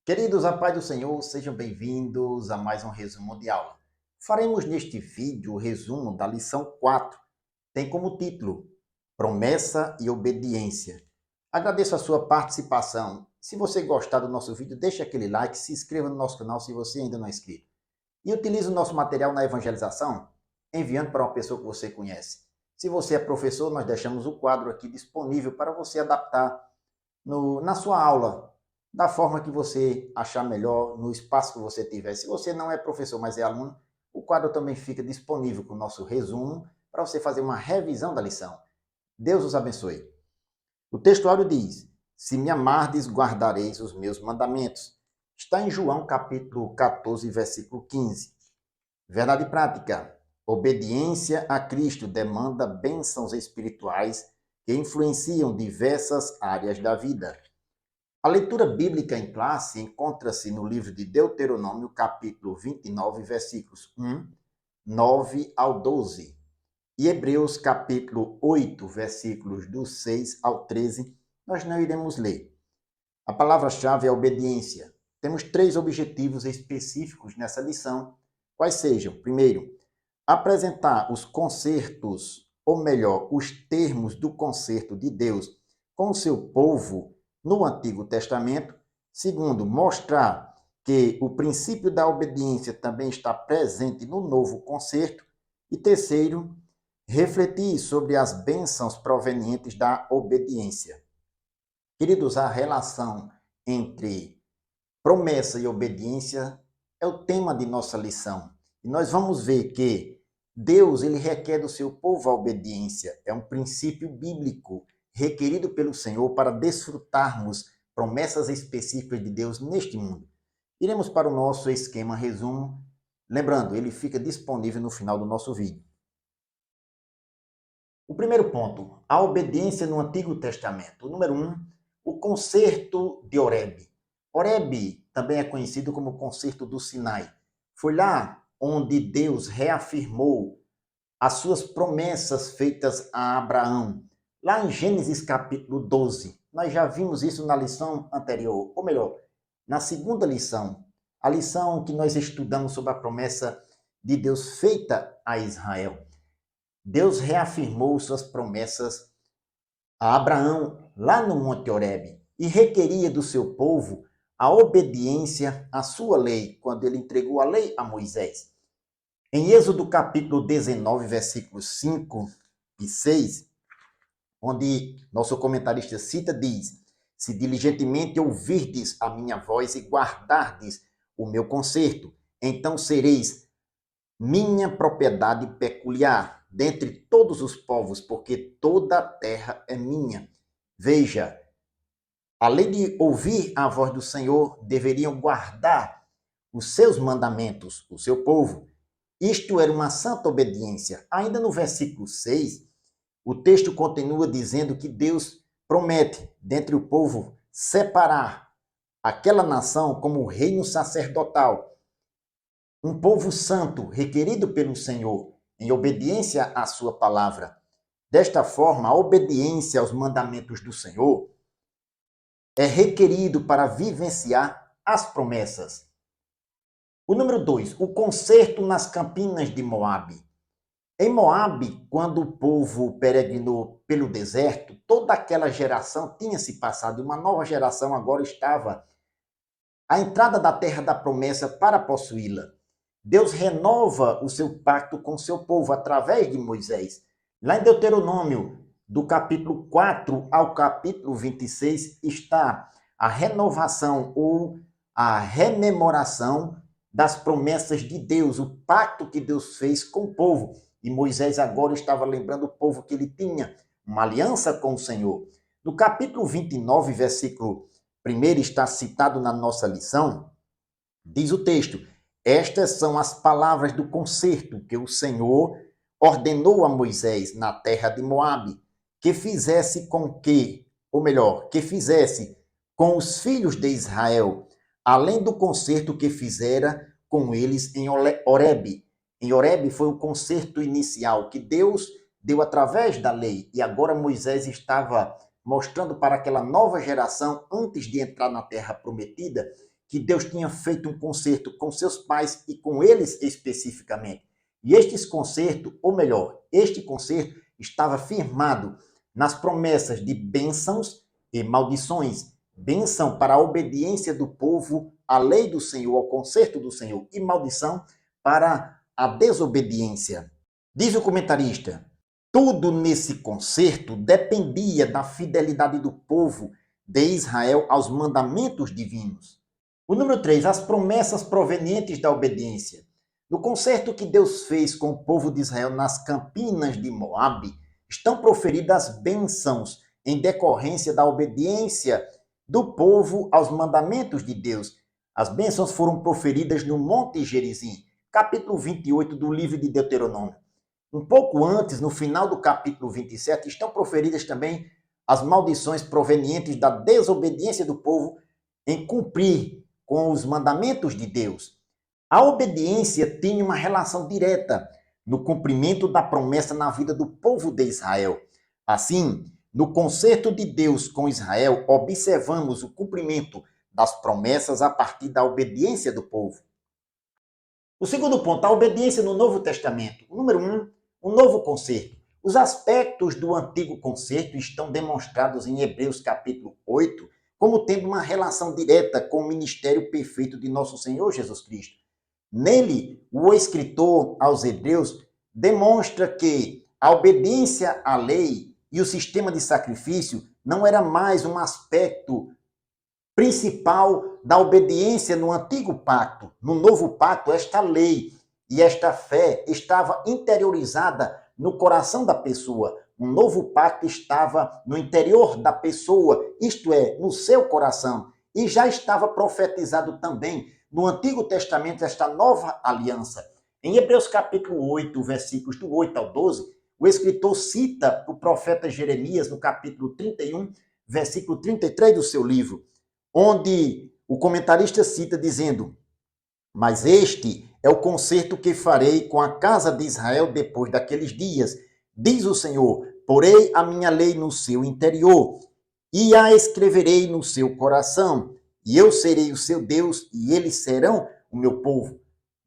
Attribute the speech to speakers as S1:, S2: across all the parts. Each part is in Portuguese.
S1: Queridos, a paz do Senhor, sejam bem-vindos a mais um resumo de aula. Faremos neste vídeo o resumo da lição 4. Tem como título Promessa e Obediência. Agradeço a sua participação. Se você gostar do nosso vídeo, deixe aquele like, se inscreva no nosso canal se você ainda não é inscrito. E utilize o nosso material na evangelização, enviando para uma pessoa que você conhece. Se você é professor, nós deixamos o quadro aqui disponível para você adaptar na sua aula, da forma que você achar melhor, no espaço que você tiver. Se você não é professor, mas é aluno, o quadro também fica disponível com o nosso resumo para você fazer uma revisão da lição. Deus os abençoe. O textuário diz: se me amardes, guardareis os meus mandamentos. Está em João capítulo 14, versículo 15. Verdade prática. Obediência a Cristo demanda bênçãos espirituais que influenciam diversas áreas da vida. A leitura bíblica em classe encontra-se no livro de Deuteronômio, capítulo 29, versículos 1, 9 ao 12, e Hebreus, capítulo 8, versículos do 6 ao 13, nós não iremos ler. A palavra-chave é obediência. Temos 3 objetivos específicos nessa lição, quais sejam: primeiro, apresentar os concertos, ou melhor, os termos do concerto de Deus com o seu povo no Antigo Testamento. Segundo, mostrar que o princípio da obediência também está presente no Novo Concerto. E terceiro, refletir sobre as bênçãos provenientes da obediência. Queridos, a relação entre promessa e obediência é o tema de nossa lição. E nós vamos ver que Deus, ele requer do seu povo a obediência. É um princípio bíblico requerido pelo Senhor para desfrutarmos promessas específicas de Deus neste mundo. Iremos para o nosso esquema resumo. Lembrando, ele fica disponível no final do nosso vídeo. O primeiro ponto, a obediência no Antigo Testamento. O número 1, o concerto de Horebe. Horebe também é conhecido como o concerto do Sinai. Foi lá onde Deus reafirmou as suas promessas feitas a Abraão. Lá em Gênesis capítulo 12, nós já vimos isso na lição anterior, ou melhor, na segunda lição, a lição que nós estudamos sobre a promessa de Deus feita a Israel. Deus reafirmou suas promessas a Abraão lá no Monte Horebe e requeria do seu povo a obediência à sua lei, quando ele entregou a lei a Moisés. Em Êxodo capítulo 19, versículos 5 e 6, onde nosso comentarista cita, diz: se diligentemente ouvirdes a minha voz e guardardes o meu concerto, então sereis minha propriedade peculiar dentre todos os povos, porque toda a terra é minha. Veja, além de ouvir a voz do Senhor, deveriam guardar os seus mandamentos, o seu povo. Isto era uma santa obediência. Ainda no versículo 6, o texto continua dizendo que Deus promete, dentre o povo, separar aquela nação como reino sacerdotal, um povo santo, requerido pelo Senhor, em obediência à sua palavra. Desta forma, a obediência aos mandamentos do Senhor é requerido para vivenciar as promessas. O número 2, o concerto nas campinas de Moabe. Em Moabe, quando o povo peregrinou pelo deserto, toda aquela geração tinha se passado, uma nova geração agora estava à entrada da terra da promessa para possuí-la. Deus renova o seu pacto com o seu povo através de Moisés. Lá em Deuteronômio, do capítulo 4 ao capítulo 26, está a renovação ou a rememoração das promessas de Deus, o pacto que Deus fez com o povo. E Moisés agora estava lembrando o povo que ele tinha uma aliança com o Senhor. No capítulo 29, versículo 1, está citado na nossa lição, diz o texto: estas são as palavras do concerto que o Senhor ordenou a Moisés na terra de Moabe, que fizesse com que, ou melhor, que fizesse com os filhos de Israel, além do concerto que fizera com eles em Horebe. Em Horebe foi o concerto inicial que Deus deu através da lei, e agora Moisés estava mostrando para aquela nova geração, antes de entrar na terra prometida, que Deus tinha feito um concerto com seus pais e com eles especificamente. E este concerto, ou melhor, este concerto estava firmado nas promessas de bênçãos e maldições. Bênção para a obediência do povo à lei do Senhor, ao concerto do Senhor, e maldição para a desobediência. Diz o comentarista, tudo nesse concerto dependia da fidelidade do povo de Israel aos mandamentos divinos. O número 3, as promessas provenientes da obediência. No concerto que Deus fez com o povo de Israel nas campinas de Moabe, estão proferidas bênçãos em decorrência da obediência do povo aos mandamentos de Deus. As bênçãos foram proferidas no Monte Gerizim, capítulo 28 do livro de Deuteronômio. Um pouco antes, no final do capítulo 27, estão proferidas também as maldições provenientes da desobediência do povo em cumprir com os mandamentos de Deus. A obediência tinha uma relação direta no cumprimento da promessa na vida do povo de Israel. Assim, no concerto de Deus com Israel, observamos o cumprimento das promessas a partir da obediência do povo. O segundo ponto, a obediência no Novo Testamento. O número 1, o novo concerto. Os aspectos do antigo concerto estão demonstrados em Hebreus capítulo 8, como tendo uma relação direta com o ministério perfeito de nosso Senhor Jesus Cristo. Nele, o escritor aos Hebreus demonstra que a obediência à lei e o sistema de sacrifício não era mais um aspecto principal da obediência no antigo pacto. No novo pacto, esta lei e esta fé estava interiorizada no coração da pessoa. Um novo pacto estava no interior da pessoa, isto é, no seu coração. E já estava profetizado também no Antigo Testamento esta nova aliança. Em Hebreus capítulo 8, versículos do 8 ao 12, o escritor cita o profeta Jeremias no capítulo 31, versículo 33 do seu livro, onde o comentarista cita dizendo: mas este é o concerto que farei com a casa de Israel depois daqueles dias, diz o Senhor, porei a minha lei no seu interior e a escreverei no seu coração, e eu serei o seu Deus e eles serão o meu povo.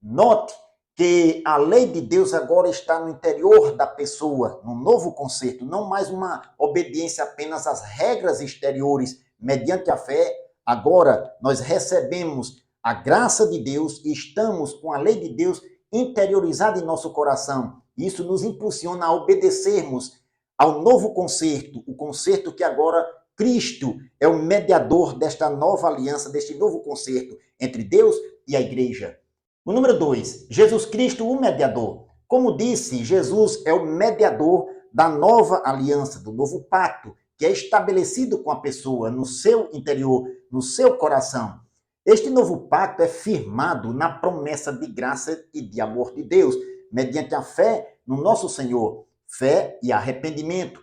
S1: Note que a lei de Deus agora está no interior da pessoa, no novo concerto, não mais uma obediência apenas às regras exteriores mediante a fé. Agora nós recebemos a graça de Deus e estamos com a lei de Deus interiorizada em nosso coração. Isso nos impulsiona a obedecermos ao novo concerto, o concerto que agora Cristo é o mediador desta nova aliança, deste novo concerto entre Deus e a igreja. O número 2, Jesus Cristo, o mediador. Como disse, Jesus é o mediador da nova aliança, do novo pacto, que é estabelecido com a pessoa no seu interior, no seu coração. Este novo pacto é firmado na promessa de graça e de amor de Deus, mediante a fé no nosso Senhor, fé e arrependimento.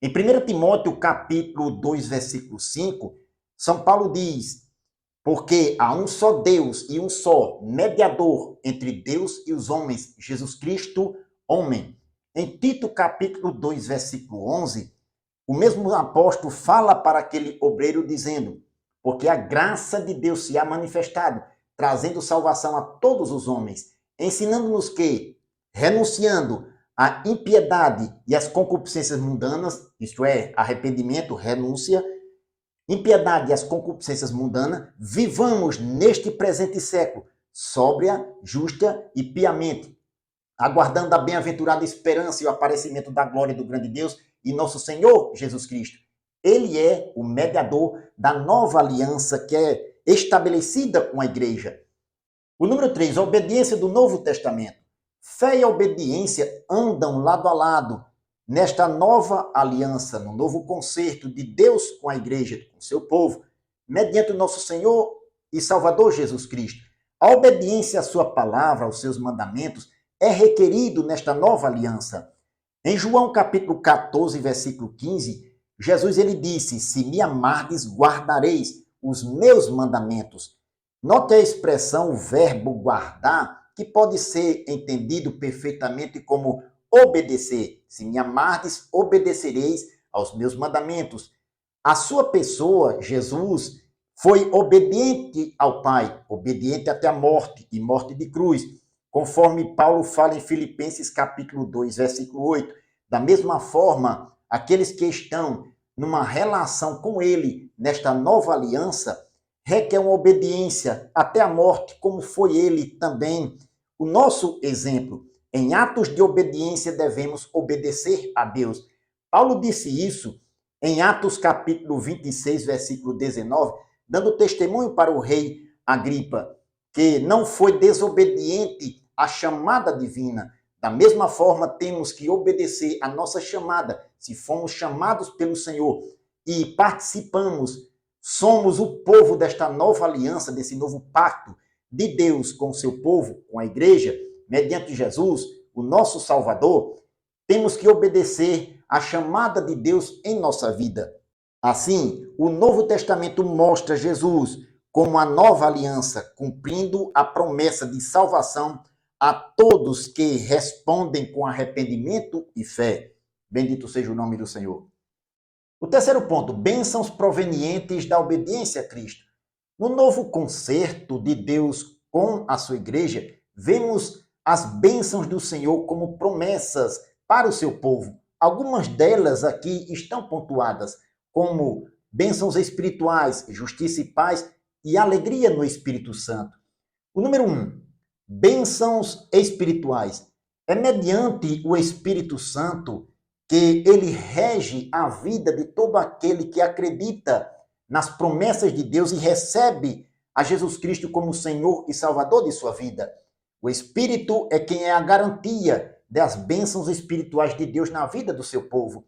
S1: Em 1 Timóteo capítulo 2, versículo 5, São Paulo diz: porque há um só Deus e um só mediador entre Deus e os homens, Jesus Cristo, homem. Em Tito capítulo 2, versículo 11, o mesmo apóstolo fala para aquele obreiro dizendo: porque a graça de Deus se há manifestado, trazendo salvação a todos os homens, ensinando-nos que, renunciando à impiedade e às concupiscências mundanas, isto é, arrependimento, renúncia, impiedade e as concupiscências mundanas, vivamos neste presente século, sóbria, justa e piamente, aguardando a bem-aventurada esperança e o aparecimento da glória do grande Deus e nosso Senhor Jesus Cristo. Ele é o mediador da nova aliança que é estabelecida com a igreja. O número 3, a obediência do Novo Testamento. Fé e obediência andam lado a lado nesta nova aliança, no novo concerto de Deus com a igreja, com o seu povo, mediante o nosso Senhor e Salvador Jesus Cristo. A obediência à sua palavra, aos seus mandamentos, é requerido nesta nova aliança. Em João capítulo 14, versículo 15, Jesus ele disse: se me amardes, guardareis os meus mandamentos. Note a expressão, o verbo guardar, que pode ser entendido perfeitamente como obedecer. Se me amardes, obedecereis aos meus mandamentos. A sua pessoa, Jesus, foi obediente ao Pai, obediente até a morte e morte de cruz, conforme Paulo fala em Filipenses capítulo 2, versículo 8. Da mesma forma, aqueles que estão numa relação com ele, nesta nova aliança, requer uma obediência até a morte, como foi ele também. O nosso exemplo, em atos de obediência, devemos obedecer a Deus. Paulo disse isso em Atos capítulo 26, versículo 19, dando testemunho para o rei Agripa, que não foi desobediente à chamada divina. Da mesma forma, temos que obedecer à nossa chamada, se fomos chamados pelo Senhor e participamos, somos o povo desta nova aliança, desse novo pacto de Deus com o seu povo, com a igreja, mediante Jesus, o nosso Salvador, temos que obedecer à chamada de Deus em nossa vida. Assim, o Novo Testamento mostra Jesus como a nova aliança, cumprindo a promessa de salvação a todos que respondem com arrependimento e fé. Bendito seja o nome do Senhor. O terceiro ponto, bênçãos provenientes da obediência a Cristo. No novo concerto de Deus com a sua igreja, vemos as bênçãos do Senhor como promessas para o seu povo. Algumas delas aqui estão pontuadas como bênçãos espirituais, justiça e paz e alegria no Espírito Santo. O número 1, bênçãos espirituais. É mediante o Espírito Santo que ele rege a vida de todo aquele que acredita nas promessas de Deus e recebe a Jesus Cristo como Senhor e Salvador de sua vida. O Espírito é quem é a garantia das bênçãos espirituais de Deus na vida do seu povo.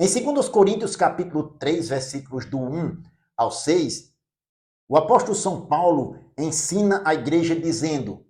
S1: Em 2 Coríntios capítulo 3, versículos do 1 ao 6, o apóstolo São Paulo ensina a igreja dizendo: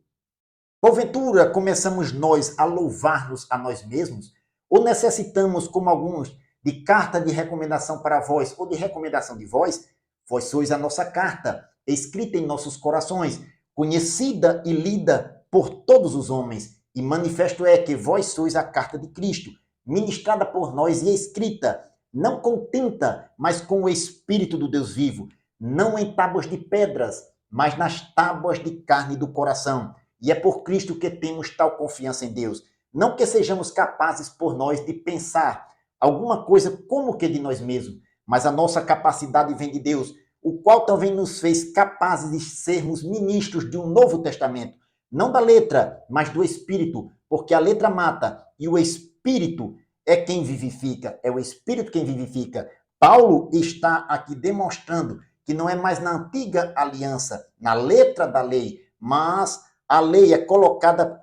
S1: porventura começamos nós a louvar-nos a nós mesmos? Ou necessitamos, como alguns, de carta de recomendação para vós ou de recomendação de vós? Vós sois a nossa carta, escrita em nossos corações, conhecida e lida por todos os homens, e manifesto é que vós sois a carta de Cristo, ministrada por nós e escrita, não com tinta, mas com o Espírito do Deus vivo, não em tábuas de pedras, mas nas tábuas de carne do coração. E é por Cristo que temos tal confiança em Deus. Não que sejamos capazes por nós de pensar alguma coisa como que de nós mesmos, mas a nossa capacidade vem de Deus, o qual também nos fez capazes de sermos ministros de um novo testamento, não da letra, mas do Espírito, porque a letra mata e o Espírito é quem vivifica, é o Espírito quem vivifica. Paulo está aqui demonstrando que não é mais na antiga aliança, na letra da lei, mas a lei é colocada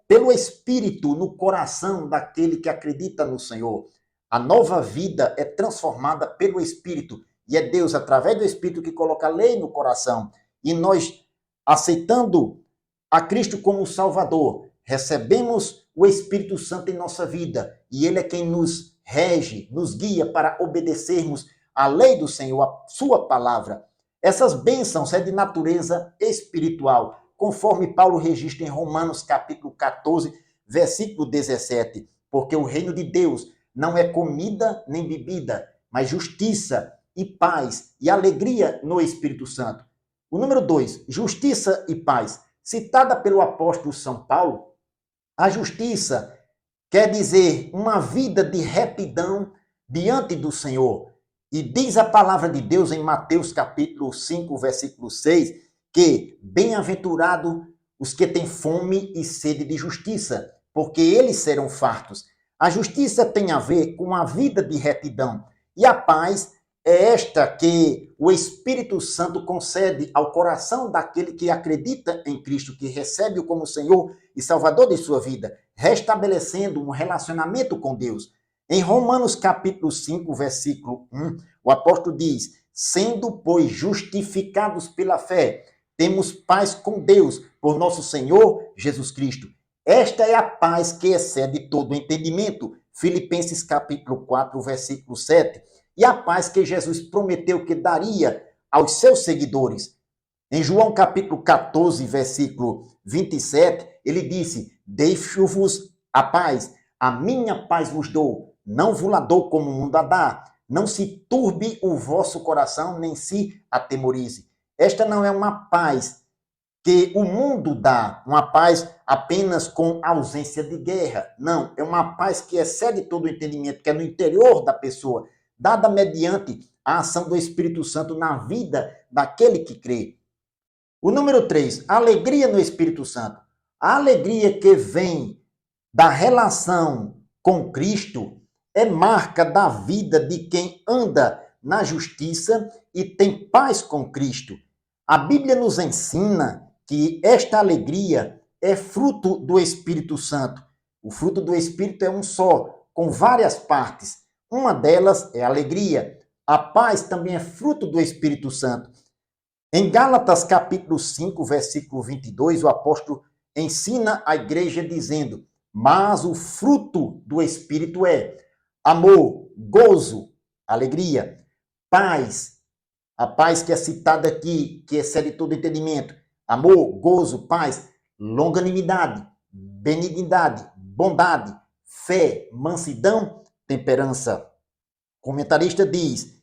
S1: pelo Espírito no coração daquele que acredita no Senhor. A nova vida é transformada pelo Espírito. E é Deus, através do Espírito, que coloca a lei no coração. E nós, aceitando a Cristo como Salvador, recebemos o Espírito Santo em nossa vida. E Ele é quem nos rege, nos guia para obedecermos a lei do Senhor, a sua palavra. Essas bênçãos é de natureza espiritual, conforme Paulo registra em Romanos capítulo 14, versículo 17. Porque o reino de Deus não é comida nem bebida, mas justiça e paz e alegria no Espírito Santo. O número 2, justiça e paz. Citada pelo apóstolo São Paulo, a justiça quer dizer uma vida de retidão diante do Senhor. E diz a palavra de Deus em Mateus capítulo 5, versículo 6, que bem-aventurado os que têm fome e sede de justiça, porque eles serão fartos. A justiça tem a ver com a vida de retidão. E a paz é esta que o Espírito Santo concede ao coração daquele que acredita em Cristo, que recebe-o como Senhor e Salvador de sua vida, restabelecendo um relacionamento com Deus. Em Romanos capítulo 5, versículo 1, o apóstolo diz: sendo, pois, justificados pela fé, temos paz com Deus, por nosso Senhor Jesus Cristo. Esta é a paz que excede todo o entendimento. Filipenses capítulo 4, versículo 7. E a paz que Jesus prometeu que daria aos seus seguidores. Em João capítulo 14, versículo 27, ele disse: deixo-vos a paz, a minha paz vos dou, não vos la dou como o mundo a dá. Não se turbe o vosso coração, nem se atemorize. Esta não é uma paz que o mundo dá, uma paz apenas com ausência de guerra. Não, é uma paz que excede todo o entendimento, que é no interior da pessoa, dada mediante a ação do Espírito Santo na vida daquele que crê. O número 3, alegria no Espírito Santo. A alegria que vem da relação com Cristo é marca da vida de quem anda na justiça e tem paz com Cristo. A Bíblia nos ensina que esta alegria é fruto do Espírito Santo. O fruto do Espírito é um só, com várias partes. Uma delas é a alegria. A paz também é fruto do Espírito Santo. Em Gálatas capítulo 5, versículo 22, o apóstolo ensina a igreja dizendo: mas o fruto do Espírito é amor, gozo, alegria, paz. A paz que é citada aqui, que excede todo entendimento. Amor, gozo, paz, longanimidade, benignidade, bondade, fé, mansidão, temperança. O comentarista diz: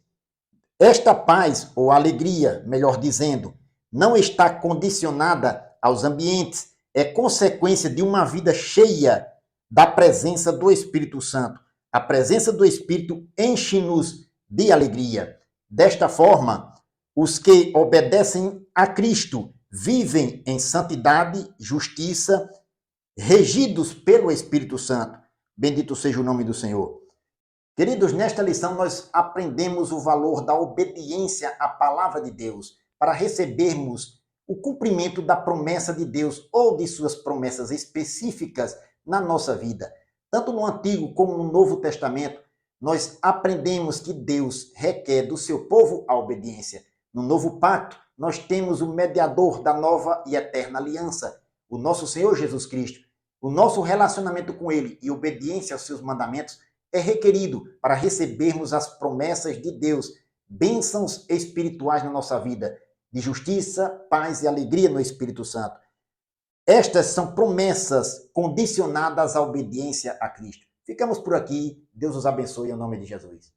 S1: esta paz, ou alegria, melhor dizendo, não está condicionada aos ambientes, é consequência de uma vida cheia da presença do Espírito Santo. A presença do Espírito enche-nos de alegria. Desta forma, os que obedecem a Cristo vivem em santidade, justiça, regidos pelo Espírito Santo. Bendito seja o nome do Senhor. Queridos, nesta lição nós aprendemos o valor da obediência à palavra de Deus para recebermos o cumprimento da promessa de Deus ou de suas promessas específicas na nossa vida. Tanto no Antigo como no Novo Testamento, nós aprendemos que Deus requer do seu povo a obediência. No Novo Pacto, nós temos o mediador da nova e eterna aliança, o nosso Senhor Jesus Cristo. O nosso relacionamento com Ele e obediência aos seus mandamentos é requerido para recebermos as promessas de Deus, bênçãos espirituais na nossa vida, de justiça, paz e alegria no Espírito Santo. Estas são promessas condicionadas à obediência a Cristo. Ficamos por aqui. Deus os abençoe em nome de Jesus.